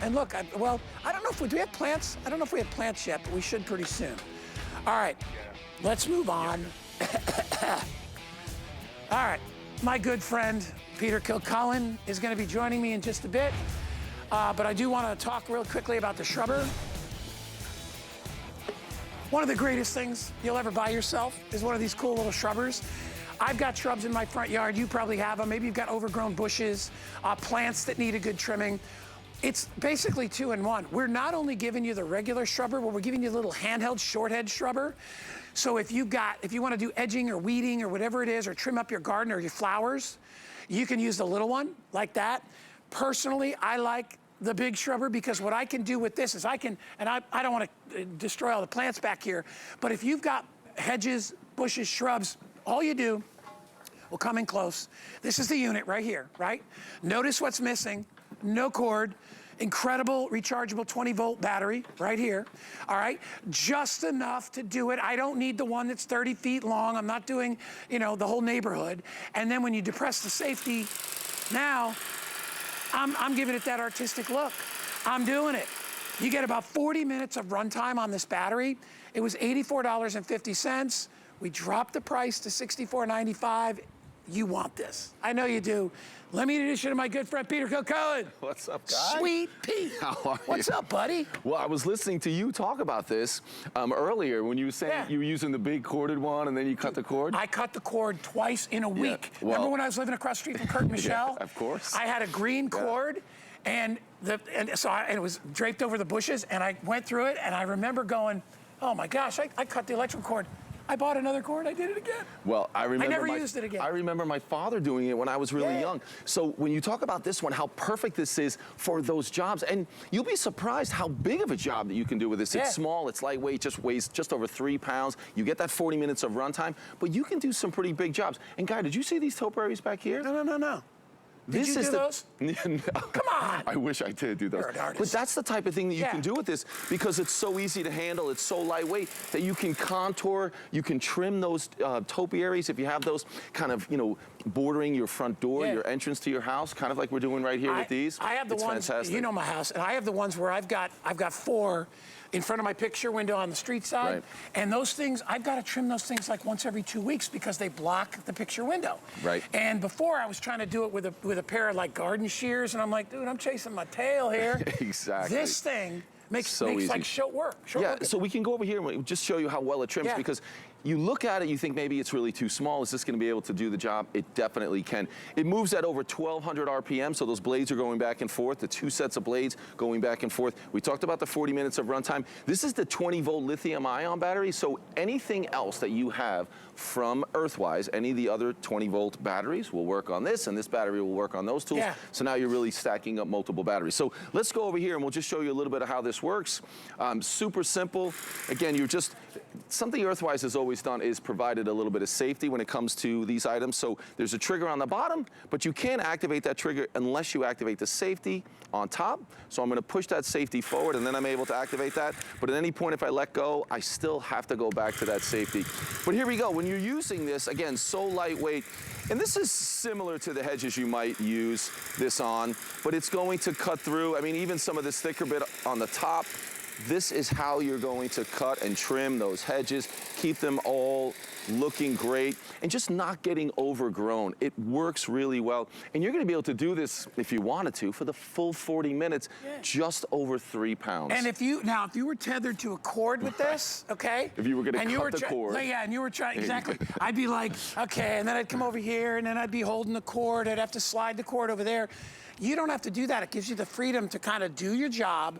And look, well, I don't know if do we have plants? I don't know if we have plants yet, but we should pretty soon. All right, let's move on. All right, my good friend, Peter Kilcullen, is gonna be joining me in just a bit. But I do wanna talk real quickly about the Shrubber. One of the greatest things you'll ever buy yourself is one of these cool little Shrubbers. I've got shrubs in my front yard. You probably have them. Maybe you've got overgrown bushes, plants that need a good trimming. It's basically 2-in-1. We're not only giving you the regular Shrubber, but we're giving you a little handheld short hedge Shrubber. So if you want to do edging or weeding or whatever it is, or trim up your garden or your flowers, you can use the little one like that. Personally, I like the big Shrubber because what I can do with this is I don't want to destroy all the plants back here, but if you've got hedges, bushes, shrubs, all you do, we'll come in close. This is the unit right here, right? Notice what's missing. No cord, incredible rechargeable 20-volt battery right here, all right? Just enough to do it. I don't need the one that's 30 feet long. I'm not doing, you know, the whole neighborhood. And then when you depress the safety, now I'm giving it that artistic look. I'm doing it. You get about 40 minutes of runtime on this battery. It was $84.50. We dropped the price to $64.95. You want this. I know you do. Let me introduce you to my good friend, Peter Kilcullen. What's up, guy? Sweet Pete. How are you? What's up, buddy? Well, I was listening to you talk about this earlier when you were saying you were using the big corded one and then you cut the cord. I cut the cord twice in a week. Well, remember when I was living across the street from Kurt and Michelle? Yeah, of course. I had a green cord and it was draped over the bushes, and I went through it, and I remember going, oh my gosh, I cut the electrical cord. I bought another cord, I did it again. Well, I never used it again. I remember my father doing it when I was really young. So when you talk about this one, how perfect this is for those jobs, and you'll be surprised how big of a job that you can do with this. It's small, it's lightweight, just weighs just over 3 pounds. You get that 40 minutes of runtime, but you can do some pretty big jobs. And Guy, did you see these topiaries back here? No. Did you do those? No. Come on. I wish I did do those. You're an artist. But that's the type of thing that you can do with this because it's so easy to handle, it's so lightweight that you can contour, you can trim those topiaries if you have those kind of, you know, bordering your front door, your entrance to your house, kind of like we're doing right here with these. I have the ones, fantastic. You know my house, and I have the ones where I've got 4 in front of my picture window on the street side. Right. And those things, I've got to trim those things like once every 2 weeks because they block the picture window. Right. And before I was trying to do it with a pair of like garden shears, and I'm like, dude, I'm chasing my tail here. Exactly. This thing makes easy. like short work. So we can go over here and just show you how well it trims because you look at it, you think maybe it's really too small. Is this going to be able to do the job? It definitely can. It moves at over 1,200 RPM, so those blades are going back and forth, the 2 sets of blades going back and forth. We talked about the 40 minutes of runtime. This is the 20-volt lithium-ion battery, so anything else that you have from Earthwise, any of the other 20-volt batteries will work on this, and this battery will work on those tools. Yeah. So now you're really stacking up multiple batteries. So let's go over here, and we'll just show you a little bit of how this works. Super simple. Again, something Earthwise has always done is provided a little bit of safety when it comes to these items. So there's a trigger on the bottom, but you can't activate that trigger unless you activate the safety on top. So I'm going to push that safety forward, and then I'm able to activate that. But at any point, if I let go, I still have to go back to that safety. But here we go. When you're using this, again, so lightweight, and this is similar to the hedges you might use this on, but it's going to cut through. I mean, even some of this thicker bit on the top, this is how you're going to cut and trim those hedges, keep them all looking great, and just not getting overgrown. It works really well. And you're gonna be able to do this, if you wanted to, for the full 40 minutes, just over 3 pounds. And if you were tethered to a cord with this, okay? If you were gonna cut the cord. Yeah, and you were trying, exactly. I'd be like, okay, and then I'd come over here, and then I'd be holding the cord, I'd have to slide the cord over there. You don't have to do that. It gives you the freedom to kind of do your job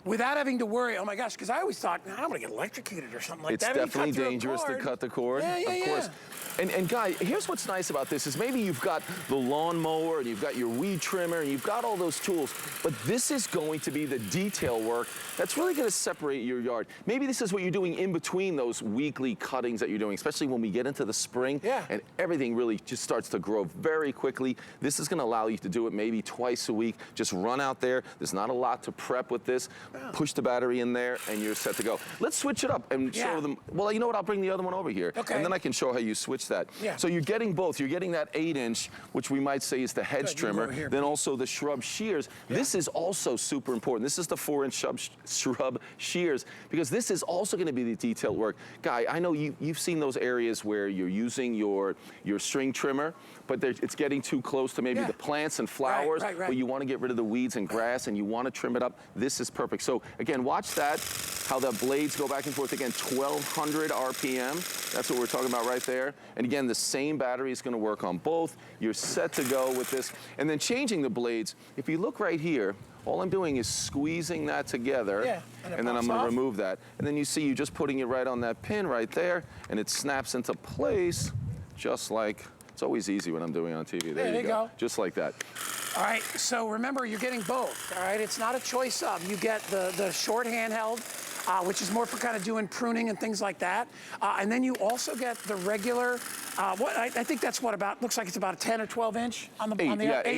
without having to worry, oh my gosh, because I always thought, I'm gonna get electrocuted or something like that. It's definitely dangerous to cut the cord, of course. And Guy, here's what's nice about this is maybe you've got the lawnmower and you've got your weed trimmer and you've got all those tools, but this is going to be the detail work that's really gonna separate your yard. Maybe this is what you're doing in between those weekly cuttings that you're doing, especially when we get into the spring and everything really just starts to grow very quickly. This is gonna allow you to do it maybe twice a week. Just run out there. There's not a lot to prep with this, push the battery in there, and you're set to go. Let's switch it up and show them. Well, you know what? I'll bring the other one over here. Okay. And then I can show how you switch that. So you're getting both. You're getting that 8-inch, which we might say is the Hedge trimmer, then also the shrub shears. This is also super important. This is the 4-inch shrub shears, because this is also going to be the detailed work. Guy, I know you've seen those areas where you're using your string trimmer, but it's getting too close to maybe the plants and flowers, but you want to get rid of the weeds and grass, and you want to trim it up. This is perfect. So again, watch that, how the blades go back and forth. Again, 1200 RPM. That's what we're talking about right there. And again, the same battery is going to work on both. You're set to go with this. And then changing the blades, if you look right here, all I'm doing is squeezing that together, and then I'm going to remove that. And then you see you just putting it right on that pin right there, and it snaps into place just like, it's always easy when I'm doing it on TV. There you go. Just like that. All right, so remember, you're getting both, all right? It's not a choice of. You get the short handheld, which is more for kind of doing pruning and things like that. And then you also get the regular, I think that's what about, looks like it's about a 10 or 12 inch on the 8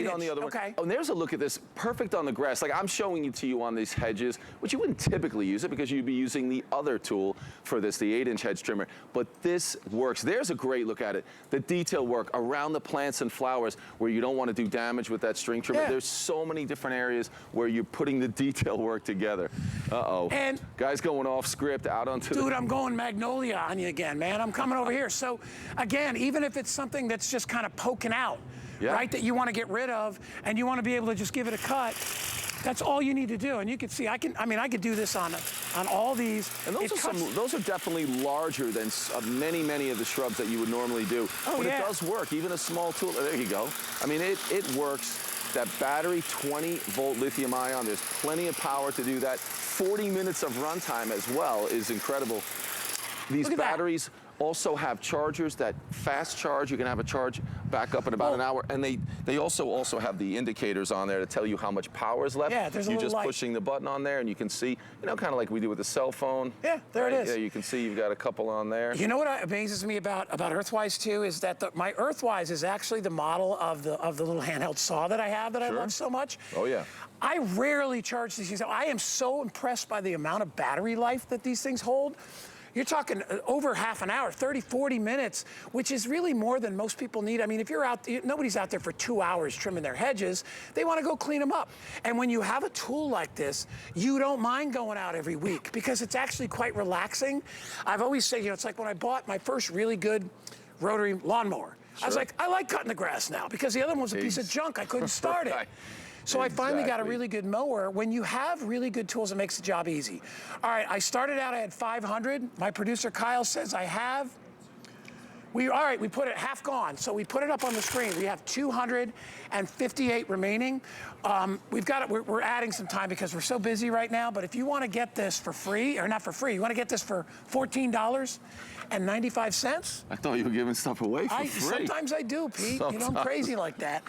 on the other one. Okay. Oh, and there's a look at this, perfect on the grass. Like I'm showing it to you on these hedges, which you wouldn't typically use it because you'd be using the other tool for this, the 8-inch hedge trimmer. But this works. There's a great look at it. The detail work around the plants and flowers where you don't want to do damage with that string trimmer. There's so many different areas where you're putting the detail work together. And guys going off script out onto Dude, I'm going Magnolia on you again, man. I'm coming over here. So again, even if it's something that's just kind of poking out, right, that you want to get rid of, and you want to be able to just give it a cut, that's all you need to do. And you can see, I could do this on all these. And those are definitely larger than many of the shrubs that you would normally do. But it does work, even a small tool. There you go. I mean, it works. That battery, 20-volt lithium ion, there's plenty of power to do that. 40 minutes of runtime as well is incredible. These batteries also have chargers that fast charge. You can have a charge back up in about an hour. And they also have the indicators on there to tell you how much power is left. Yeah, there's a You're little just pushing the button on there, and you can see, kind of like we do with the cell phone. Yeah, there it is. Yeah, you can see you've got a couple on there. You know what amazes me about Earthwise too is that my Earthwise is actually the model of the little handheld saw that I have that I love so much. Oh yeah. I rarely charge these things. I am so impressed by the amount of battery life that these things hold. You're talking over half an hour, 30, 40 minutes, which is really more than most people need. I mean, if you're out, nobody's out there for 2 hours trimming their hedges. They want to go clean them up. And when you have a tool like this, you don't mind going out every week because it's actually quite relaxing. I've always said, it's like when I bought my first really good rotary lawnmower. I was like, I like cutting the grass now because the other one was a piece of junk. I couldn't start it. So I finally got a really good mower. When you have really good tools, it makes the job easy. All right, I started out, I had 500. My producer, Kyle, says I have. All right, we put it half gone. So we put it up on the screen. We have 258 remaining. We've got it, we're adding some time because we're so busy right now. But if you want to get this for free, or not for free, you want to get this for $14.95. I thought you were giving stuff away for free. Sometimes I do, Pete. I'm crazy like that.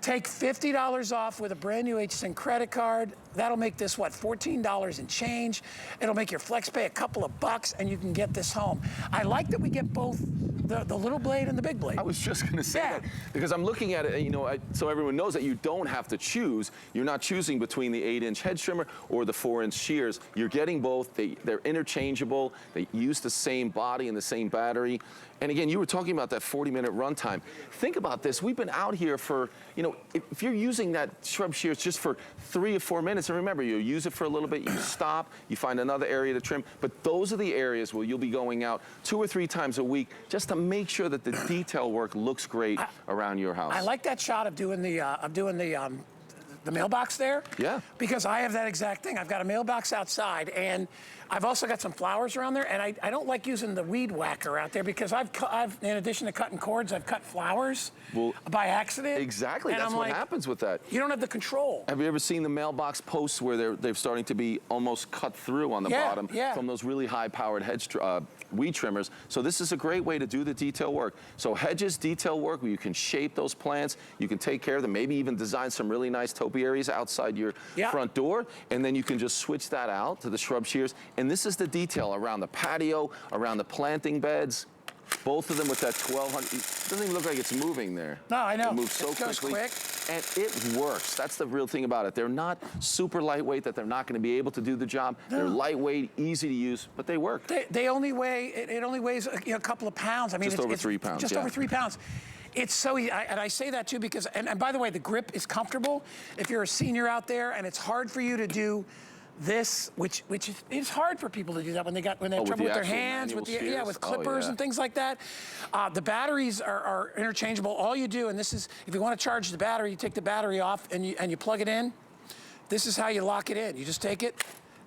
Take $50 off with a brand new HSN credit card. That'll make this, what, $14 and change. It'll make your flex pay a couple of bucks, and you can get this home. I like that we get both the little blade and the big blade. I was just going to say that because I'm looking at it, so everyone knows that you don't have to choose. You're not choosing between the 8-inch hedge trimmer or the 4-inch shears. You're getting both. They're interchangeable. They use the same body and the same battery. And again, you were talking about that 40-minute runtime. Think about this. We've been out here for, if you're using that shrub shears just for 3 or 4 minutes, and remember, you use it for a little bit, you stop, you find another area to trim, but those are the areas where you'll be going out 2 or 3 times a week just to make sure that the detail work looks great around your house. I like that shot of doing the mailbox there. Yeah. Because I have that exact thing. I've got a mailbox outside, and I've also got some flowers around there, and I don't like using the weed whacker out there because I've in addition to cutting cords, I've cut flowers by accident. Exactly, and that's what happens with that. You don't have the control. Have you ever seen the mailbox posts where they're starting to be almost cut through on the bottom from those really high-powered hedge weed trimmers? So this is a great way to do the detail work. So Hedge's detail work, where you can shape those plants, you can take care of them, maybe even design some really nice topiaries outside your front door, and then you can just switch that out to the shrub shears. And this is the detail around the patio, around the planting beds. Both of them with that 1200. It doesn't even look like it's moving there. No, I know. It moves so quickly. quick. And it works. That's the real thing about it. They're not super lightweight that they're not going to be able to do the job. No. They're lightweight, easy to use, but they work. They only weigh, it only weighs a couple of pounds. I mean, just over 3 pounds. Just over 3 pounds. It's so easy, and I say that too because, and by the way, the grip is comfortable. If you're a senior out there and it's hard for you to do this, which is hard for people to do that when they have trouble with their hands, with clippers and things like that. The batteries are interchangeable. All you do, and this is, if you want to charge the battery, you take the battery off and you plug it in. This is how you lock it in. You just take it,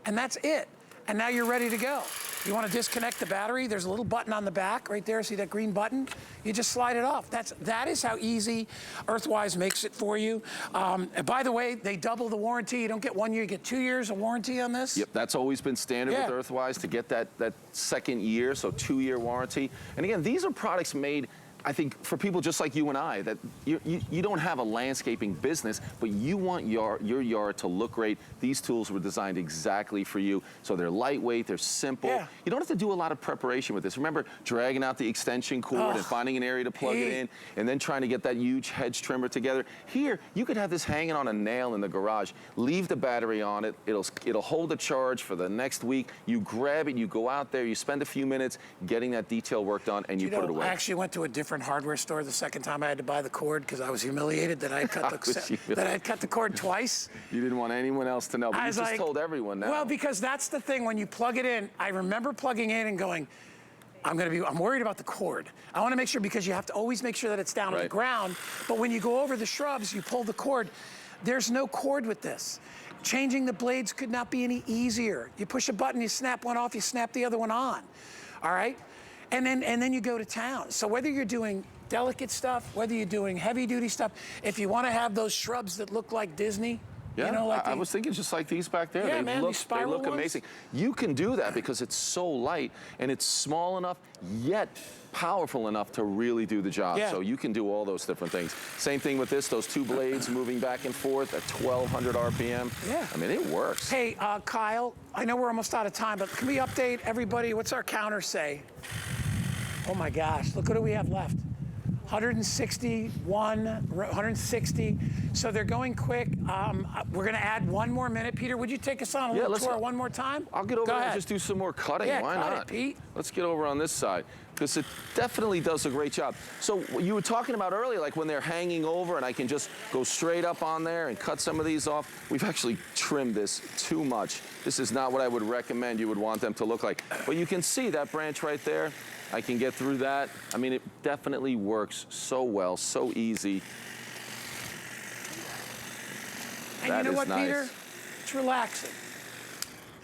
and that's it. And now you're ready to go. You want to disconnect the battery, there's a little button on the back right there. See that green button? You just slide it off. That is how easy Earthwise makes it for you. And by the way, they double the warranty. You don't get 1 year, you get 2 years of warranty on this. Yep, that's always been standard with Earthwise to get that second year, so 2-year warranty. And again, these are products made, I think, for people just like you and I, that you don't have a landscaping business, but you want your yard to look great. These tools were designed exactly for you. So they're lightweight, they're simple. Yeah. You don't have to do a lot of preparation with this. Remember dragging out the extension cord and finding an area to plug it in, and then trying to get that huge hedge trimmer together. Here, you could have this hanging on a nail in the garage. Leave the battery on it. It'll hold a charge for the next week. You grab it, you go out there, you spend a few minutes getting that detail work done, and you put it away. I actually went to a different hardware store the second time I had to buy the cord because I was humiliated that I had cut the cord twice. You didn't want anyone else to know, but you just told everyone now. Well, because that's the thing, when you plug it in, I remember plugging in and going, I'm worried about the cord. I want to make sure, because you have to always make sure that it's down on the ground, but when you go over the shrubs, you pull the cord. There's no cord with this. Changing the blades could not be any easier. You push a button, you snap one off, you snap the other one on, all right? And then you go to town. So whether you're doing delicate stuff, whether you're doing heavy duty stuff, if you want to have those shrubs that look like Disney, yeah, you know, like I was thinking just like these back there. Yeah, they look amazing. You can do that because it's so light and it's small enough, yet powerful enough to really do the job. Yeah. So you can do all those different things. Same thing with this, those two blades moving back and forth at 1,200 RPM. Yeah. I mean, it works. Hey, Kyle, I know we're almost out of time, but can we update everybody? What's our counter say? Oh my gosh, look what do we have left. 160. So they're going quick. We're going to add 1 more minute. Peter, would you take us on a little tour one more time? I'll get over and just do some more cutting. Yeah, why cut not? It, Pete. Let's get over on this side, because it definitely does a great job. So you were talking about earlier, like when they're hanging over and I can just go straight up on there and cut some of these off. We've actually trimmed this too much. This is not what I would recommend you would want them to look like. But you can see that branch right there. I can get through that. I mean, it definitely works so well, so easy. And you know what, Peter? It's relaxing.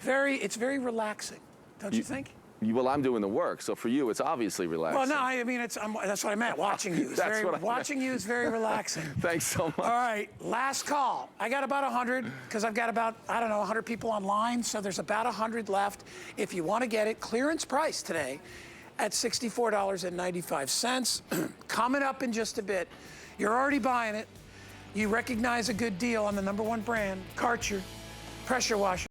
It's very relaxing, don't you think? Well, I'm doing the work, so for you, it's obviously relaxing. Well, no, I mean, that's what I meant. Watching you. Watching you is very relaxing. Thanks so much. All right, last call. I got about 100, because I've got about, I don't know, 100 people online, so there's about 100 left. If you want to get it, clearance price today at $64.95. Coming up in just a bit. You're already buying it. You recognize a good deal on the #1 brand, Karcher pressure washer.